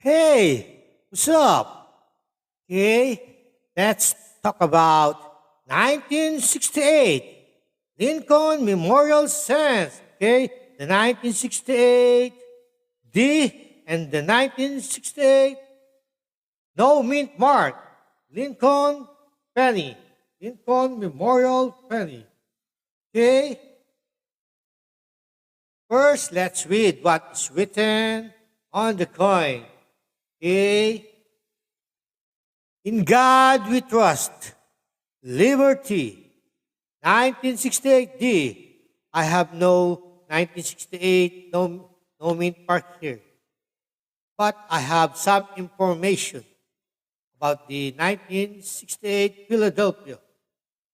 Hey, what's up? Okay, let's talk about 1968 Lincoln Memorial Sands. Okay, the 1968 D and the 1968 No Mint Mark. Lincoln Penny. Lincoln Memorial Penny. Okay, first let's read what is written on the coin. Okay, in God we trust. Liberty. 1968 D. I have no 1968, no mint park here. But I have some information about the 1968 Philadelphia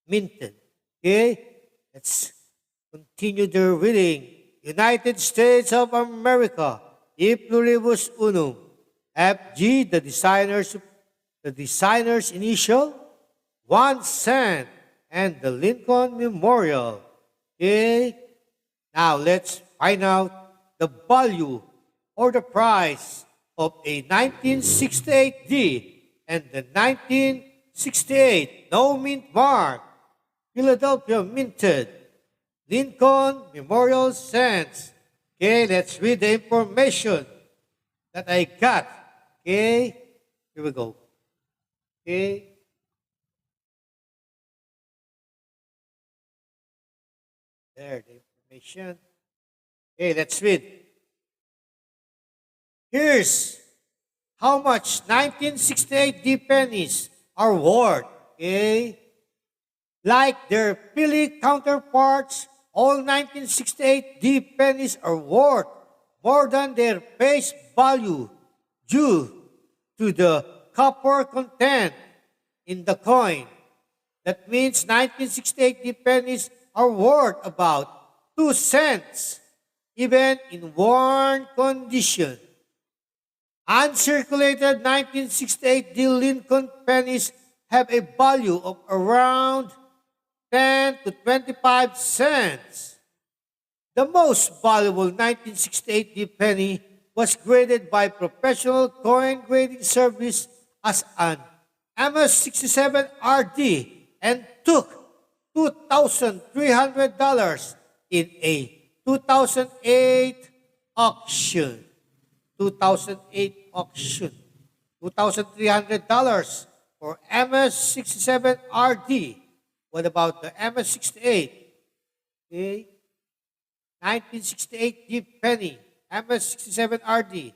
minted. Okay? Let's continue the reading. United States of America, E pluribus unum. FG, the designer's initial, 1 cent, and the Lincoln Memorial. Okay? Now let's find out the value or the price of a 1968 D and the 1968 no mint mark Philadelphia minted Lincoln Memorial Sands. Okay, let's read the information that I got. Okay, here we go. Okay, there, the information. Okay, let's read. Here's how much 1968 D pennies are worth. Okay, like their Philly counterparts, all 1968 D pennies are worth more than their face value due to the copper content in the coin. That means 1968 D pennies are worth about 2 cents, even in worn condition. Uncirculated 1968 D Lincoln pennies have a value of around 10 to 25 cents. The most valuable 1968 D penny was graded by Professional Coin Grading Service as an MS-67RD and took $2,300 in a 2008 auction. 2008 auction. $2,300 for MS-67RD. What about the MS-68? Okay. 1968 D penny, MS-67RD.